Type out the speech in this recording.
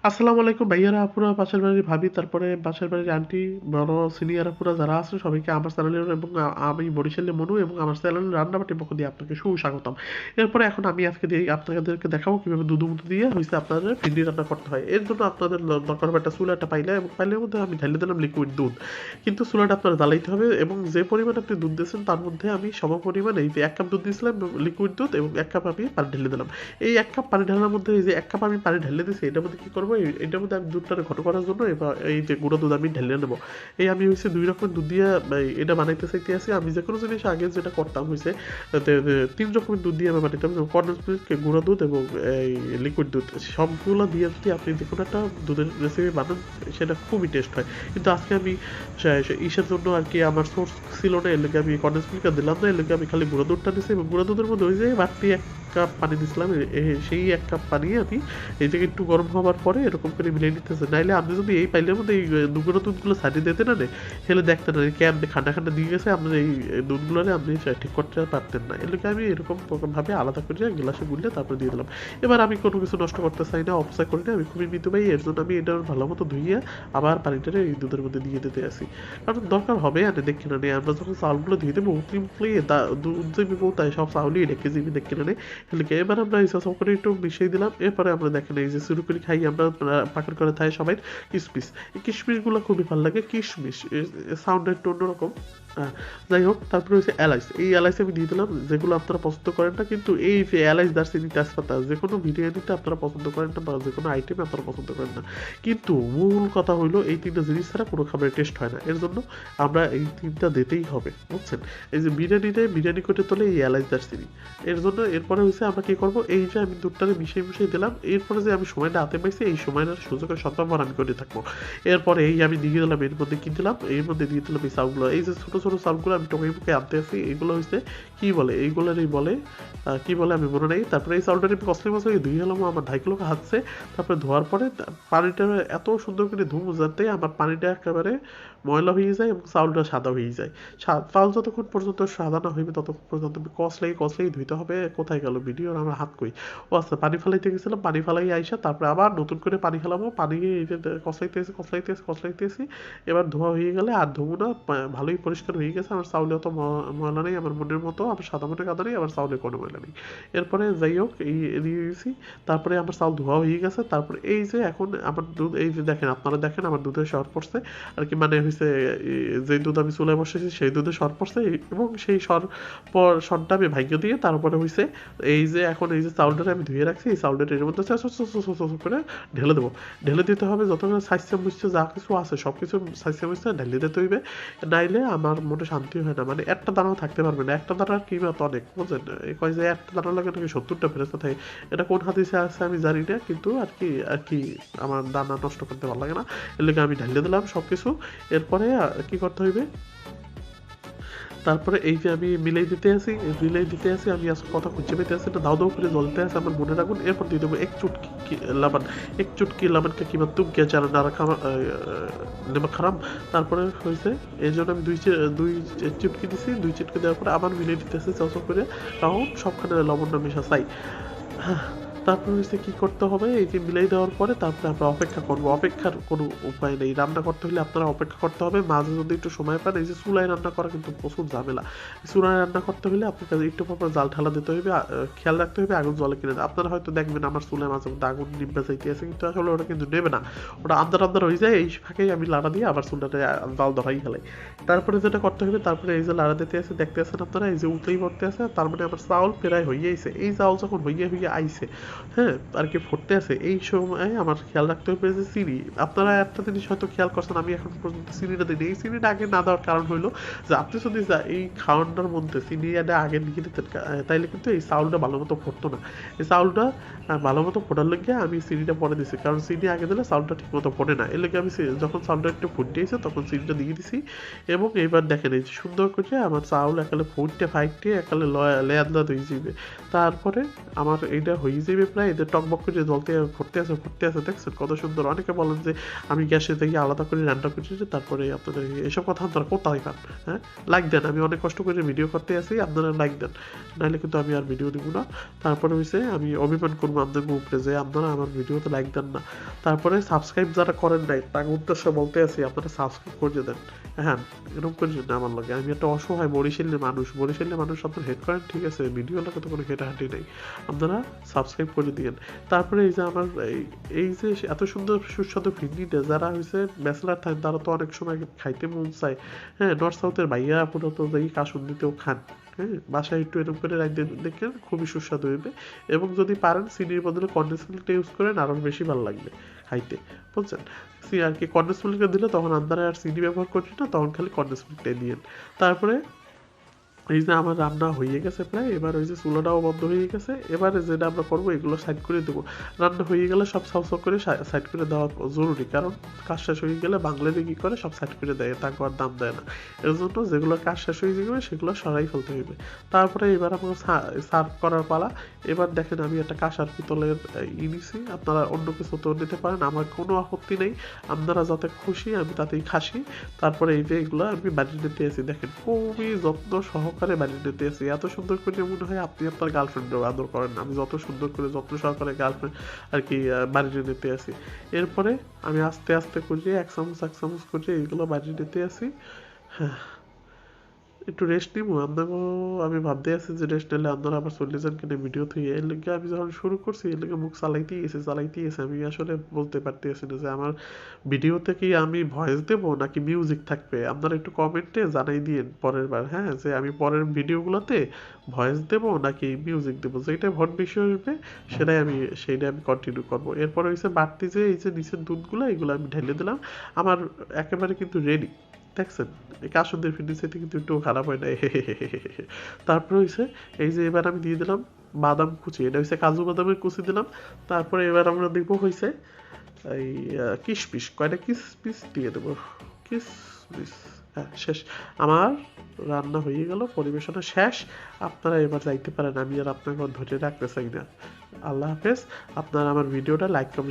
আসসালামু আলাইকুম ভাইয়ারা, আপুরা, পাশের বাড়ির ভাবি, তারপরে পাশের বাড়ির আন্টি, বড় সিনিয়র আপুরা যারা আছে সবাইকে আমার চ্যানেলের এবং আমি বরিশালের মনু এবং আমার চ্যানেলের রান্নাবাটির পক্ষ দিয়ে আপনাকে সুস্বাগতম। এরপরে এখন আমি আজকে আপনাদেরকে দেখাবো কিভাবে দুধু মুধু দিয়ে হয়েছে আপনাদের ফিন্ডি রান্না করতে হয়। এর জন্য আপনাদের দরকার হবে একটা চুলা, একটা পাইলা, এবং পাইলের মধ্যে আমি ঢেলে দিলাম লিকুইড দুধ। কিন্তু চুলাটা আপনার জ্বালাইতে হবে এবং যে পরিমাণ আপনি দুধ দিয়েছেন তার মধ্যে আমি সম পরিমাণ এই যে 1 কাপ দুধ দিয়েছিলাম লিকুইড দুধ এবং 1 কাপ আমি পানি ঢেলে দিলাম। এই 1 কাপ পানি ঢালার মধ্যে এই যে 1 কাপ আমি পানি ঢেলে দিয়েছি এটার মধ্যে কি করবো, এটার মধ্যে আমি দুধটাকে ঘন করার জন্য এবার এই যে গুঁড়ো দুধ আমি ঢেলে নেবো। এই আমি হচ্ছে 2 রকমের দুধ দিয়ে এটা বানাইতে চাইতে আছি। আমি যে কোনো জিনিস আগে যেটা করতাম হচ্ছে 3 রকমের দুধ দিয়ে আমি বানাইতাম, যেমন কনডেন্স মিল্ক, গুঁড়ো দুধ এবং এই লিকুইড দুধ। সবগুলো দিয়ে যদি আপনি যে কোনো একটা দুধের রেসিপি বানান সেটা খুবই টেস্ট হয়। কিন্তু আজকে আমি ইসের জন্য আর কি আমার সোর্স ছিল না, এর লেগে আমি কনডেন্স মিল্ক দিলাম না, এর লেগে আমি খালি গুঁড়ো দুধটা নিয়েছি এবং গুঁড়ো দুধের মধ্যে ওই যে বাড়তি 1 কাপ পানি দিয়েছিলাম। সেই 1 কাপ পানি আমি এই থেকে একটু গরম হওয়ার পরে এরকম করে মিলিয়ে নিতেছে। নাইলে আপনি যদি এই পাইলের মধ্যে এই দুগুলো দুধগুলো ছাড়িয়ে দিতে না হেলে দেখতেন না কেমন খান্ডা খান্ডা দিয়ে গেছে, আপনি এই দুধগুলো আপনি ঠিক করতে পারতেন না। এর লেগে আমি এরকম ভাবে আলাদা করে গ্লাসে গুললে তারপরে দিয়ে দিলাম। এবার আমি কোনো কিছু নষ্ট করতে চাই না, অপচয় করি না, আমি খুবই মিতব্যয়ী। এর জন্য আমি এটা ভালো মতো ধুইয়ে আবার পানিটা এই দুধের মধ্যে দিয়ে দিতে আসি, কারণ দরকার হবে আর দেখি না নেই। আমরা যখন চাউলগুলো ধুয়ে দেবো অতিরিক্তলি দুধ যে বিবো তাই সব চাউলই রেখে যাবি দেখি না নেই। এবার আমরা এই সব করে একটু মিশিয়ে দিলাম। এরপরে আমরা দেখেন এই যে শুরু করে খাই আমরা পাকের করে খাই সবাই কিশমিশ। এই কিশমিশগুলো খুবই ভালো লাগে, কিশমিশ সাউন্ডটা একটু অন্যরকম। যাই হোক, তারপরে হচ্ছে এলাইচ। এই এলাইচ আমি দিয়ে দিলাম, যেগুলো আপনারা পছন্দ করেন না, কিন্তু এই যে এলাইচ, দারচিনি, তেজপাতা যে কোনো বিরিয়ানিতে আপনারা পছন্দ করেন না বা যে কোনো আইটেমে আপনারা পছন্দ করেন না, কিন্তু মূল কথা হইলো এই 3টা জিনিস ছাড়া কোনো খাবারের টেস্ট হয় না। এর জন্য আমরা এই 3টা দিতেই হবে, বুঝছেন? এই যে বিরিয়ানি করে তোলে এই এলাইচ, দারচিনি। এর জন্য এরপরে হচ্ছে আমরা কি করবো, এই যে আমি দুধটাকে মিশিয়ে দিলাম, এরপরে যে আমি সময়টা হাতে পাইছি এই সময়টার সুযোগের সদ্ব্যবহার আমি করে থাকবো। এরপরে এই আমি দিয়ে দিলাম, এর মধ্যে কি দিলাম, এর মধ্যে দিয়ে দিলাম এই চাউলগুলো। এই যে ছোট ছোট চাউলগুলো আমি টকে মুখে আনতে আসি, এগুলো হচ্ছে কি বলে, এইগুলোরই বলে কি বলে আমি মনে নেই। তারপরে এই চাউলটা আমি কসলে মশলা ধুয়ে গেলাম আমার 2.5 কিলো হাতছে। তারপরে ধোয়ার পরে পানিটা এত সুন্দর করে ধুবো যাতে আমার পানিটা একেবারে ময়লা হয়ে যায় এবং চাউলটা সাদা হয়ে যায়। চাউল যতক্ষণ পর্যন্ত সাদা না হইবে ততক্ষণ পর্যন্ত আমি কসলেই ধুইতে হবে। কোথায় গেল ভিডিওর আমার হাত কই? ও আচ্ছা, পানি ফেলাইতে গেছিলাম, পানি ফেলাই আইসা তারপরে আবার নতুন করে পানি ফেলাবো। পানি এই যে কসলাইতেছি। এবার ধোয়া হয়ে গেলে আর ধোবো না, ভালোই পরিষ্কার হয়ে গেছে। আমার চাউলে অত ময়লা নেই, আমার মনের মতো আমার সাদা মনে কাদা নেই, আমার চাউলে কোনো ময়লা নেই। এরপরে যাই হোক এই দিয়ে দিয়েছি। তারপরে আমার চাউল ধোয়া হয়ে গেছে। তারপরে এই যে এখন আমার দুধ, এই যে দেখেন, আপনারা দেখেন আমার দুধের সর পড়ছে আর কি, মানে হয়েছে যে দুধ আমি চুলায় বসেছি সেই দুধে সর পড়ছে এবং সেই সরটা আমি ভাঙিয়ে দিয়ে তারপরে হয়েছে এই যে এখন এই যে চাউলটা আমি ধুয়ে রাখছি এই চাউলটা এর মধ্যে করে ঢেলে দেবো। ঢেলে দিতে হবে যত স্বাস্থ্য মুছতে যা কিছু আছে সব কিছু স্বাস্থ্য মুছতে ঢেলে দিতে হইবে, নাইলে আমার মনে শান্তি হয় না। মানে একটা দানাও থাকতে পারবে না, একটা দানার কিমত অনেক, বুঝলেন? কয় যে একটা দানা লাগে নাকি 70টা ফেরত থাকে, এটা কোন হাদিসে আছে আমি জানি না, কিন্তু আর কি আমার দানা নষ্ট করতে ভালো লাগে না, এর লেগে আমি ঢেলে দিলাম সব কিছু। এরপরে কি করতে হইবে, তারপরে এই যে আমি মিলাই দিতে আসি আমি আজকে কথা খুঁজে পেতে আসি, এটা দাও দাও করে জ্বলতে আছে আমার মনে রাখুন। এরপর দিয়ে দেবো 1 চুটকি লবণ। 1 চুটকি লবণকে কিংবা তুম কে চারা না রাখা নেমা খারাপ। তারপরে হয়েছে এই জন্য আমি দুই চুটকি দিছি, 2 চুটকি দেওয়ার পরে আবার মিলাই দিতে আসি চাও করে, কারণ সবখানে লবণটা মেশা চাই। তারপর হচ্ছে কি করতে হবে, এই যে মিলাই দেওয়ার পরে তারপরে আমরা অপেক্ষা করবো। অপেক্ষার কোনো উপায় নেই, রান্না করতে হলে আপনারা অপেক্ষা করতে হবে। মাঝে যদি একটু সময় পান, এই যে চুলায় রান্না করা কিন্তু প্রচুর ঝামেলা। চুলায় রান্না করতে হলে আপনাকে একটু পর জাল ঠালা দিতে হবে, খেয়াল রাখতে হবে আগুন জলে কিনে। আপনারা হয়তো দেখবেন আমার চুলায় মাঝে মধ্যে আগুন নিভে যাইতে আছে, কিন্তু আসলে ওটা কিন্তু নেবে না, ওটা আন্দার হয়ে যায়। এই ফাঁকেই আমি লাড়া দিয়ে আবার চুলাটা জাল ধরাই ফেলাই। তারপরে যেটা করতে হবে, তারপরে এই যে লাড়া দিতে আছে দেখতে আছেন আপনারা, এই যে উতলেই পড়তে আছে, তার মানে আমার চাউল প্রায় হয়ে আইছে। এই চাউল যখন হইয়ে আইছে, হ্যাঁ আর কি ফুটতে আছে, এই সময় আমার খেয়াল রাখতে হবে যে চিনি। আপনারা একটা জিনিস হয়তো খেয়াল করছেন, আমি এখন পর্যন্ত চিনিটা দিই। এই চিনিটা আগে না দেওয়ার কারণ হইলো যে আপনি যদি এই খাওয়ানোর মধ্যে চিনিটা আগে নিয়ে দিতেন তাইলে কিন্তু এই চাউলটা ভালো মতো ফুটতো না। এই চাউলটা ভালো মতো ফোটার লেগে আমি চিনিটা পরে দিছি, কারণ চিনি আগে দিলে চাউলটা ঠিক মতো ফোটে না। এর লেগে আমি যখন চাউলটা একটু ফুটিয়েছে তখন চিনিটা দিয়ে দিছি। এবং এবার দেখেন এই যে সুন্দর করে আমার চাউল একালে ফুটতে একালে লেয়াদলা হয়ে যাবে। তারপরে আমার এইটা হয়ে যাবে দিবে প্রায়, এদের টকবক করে জ্বলতে ফুটতে আছে দেখছেন কত সুন্দর। অনেকে বলেন যে আমি গ্যাসে থেকে আলাদা করে রান্না করছি, তারপরে আপনাদের এসব কথা আপনারা কোথায় পান? হ্যাঁ, লাইক দেন, আমি অনেক কষ্ট করে ভিডিও করতে আসি, আপনারা লাইক দেন, নাহলে কিন্তু আমি আর ভিডিও দিব না। তারপরে হয়েছে আমি অভিমান করবো আপনাদের উপরে যে আপনারা আমার ভিডিওতে লাইক দেন না। তারপরে সাবস্ক্রাইব যারা করেন নাই তার উদ্দেশ্য বলতে আছি, আপনারা সাবস্ক্রাইব করে দেন। হ্যাঁ, এরকম করে না আমার লাগে, আমি একটা অসহায় বরিশালের মানুষ আপনার হেড করেন, ঠিক আছে, ভিডিও লাগে তো কোনো হেঁটাহাঁটি নেই, আপনারা সাবস্ক্রাইব করে দিয়েন। তারপরে এই যে আমার এই যে এত সুন্দর সুস্বাদু ফিরনিটা যারা হয়েছে ব্যাচেলার থাকেন তারা তো অনেক সময় খাইতে মন চায়। হ্যাঁ, নর্থ সাউথের ভাইয়া পুরো তো এই কাসুন্দিতেও খান। হ্যাঁ, বাসায় একটু এরকম করে রাখতে দেখেন, খুবই সুস্বাদু হইবে। এবং যদি পারেন চিনির বদলে কনডেন্স মিল্কটা ইউজ করেন, আরো বেশি ভালো লাগবে খাইতে, বুঝছেন। আর কি কনডেন্স মিল্কটা দিলে তখন আপনারা আর চিনি ব্যবহার করছেন না, তখন খালি কনডেন্স মিল্কটাই দিয়েন। তারপরে এই যে আমার রান্না হয়ে গেছে প্রায়, এবার ওই যে চুলাটাও বন্ধ হয়ে গেছে। এবারে যেটা আমরা করবো এগুলো সাইড করে দেবো। রান্না হয়ে গেলে সব সাউসাউ করে সাইড করে দেওয়া জরুরি, কারণ কাজ শেষ হয়ে গেলে বাঙালিরা কি করে সব সাইড করে দেয়, তাকে আর দাম দেয় না। এর জন্য যেগুলো কাজ শেষ হয়ে যাবে সেগুলো সরাই ফেলতে হবে। তারপরে এবার আমার সার্ভ করার পালা। এবার দেখেন আমি একটা কাঁসার পিতলের নিছি, আপনারা অন্য কিছু তো নিতে পারেন, আমার কোনো আপত্তি নেই, আপনারা যাতে খুশি আমি তাতেই খাসি। তারপরে এই যে এগুলো আমি বানিয়ে নিতে আসি, দেখেন খুবই যত্ন সহকারে বানিয়ে নিতে আসি। এত সুন্দর করে মনে হয় আপনি আপনার গার্লফ্রেন্ডের আদর করেন, আমি যত সুন্দর করে যত্ন সহকারে গার্লফ্রেন্ড আর কি বানিয়ে নিতে আসি। এরপরে আমি আস্তে আস্তে করে এক চামচ করে এইগুলো বানিয়ে নিতে আসি। হ্যাঁ, একটু রেস্ট নিবো আপনাকেও, আমি ভাবতে আছি যে রেস্ট নিলে আপনারা আবার চলে যান কিনা ভিডিও থেকে। এর লেগে আমি যখন শুরু করছি এর লেগে মুখ চালাইতেই এসে আমি আসলে বলতে পারতেছি না যে আমার ভিডিওতে কি আমি ভয়েস দেবো নাকি মিউজিক থাকবে। আপনারা একটু কমেন্টে জানাই দিন পরের বার, হ্যাঁ, যে আমি পরের ভিডিওগুলোতে ভয়েস দেবো নাকি মিউজিক দেবো, যেটা ভোট বেশি আসবে সেইটা আমি কন্টিনিউ করবো। এরপরে হচ্ছে বাড়তি যে এই যে নিচের দুধগুলো এগুলো আমি ঢেলে দিলাম, আমার একেবারে কিন্তু রেডি, দেখছেন। এই কাসুন্দের ফিটনেসে কিন্তু একটু খারাপ হয় না। তারপরে হয়েছে এই যে এবার আমি দিয়ে দিলাম বাদাম কুচি, এটা হচ্ছে কাজু বাদামের কুচি দিলাম। তারপরে এবার আমরা দিব হয়েছে এই কিশমিশ, কয়টা কিশমিশ দিয়ে দেবো, কিশমিশ। হ্যাঁ, শেষ আমার রান্না হয়ে গেল, পরিবেশনা শেষ। আপনারা এবার যাইতে পারেন, আমি আর আপনাকে ধরে রাখতে চাই না। আল্লাহ হাফেজ। আপনারা আমার ভিডিওটা লাইক কমেন্ট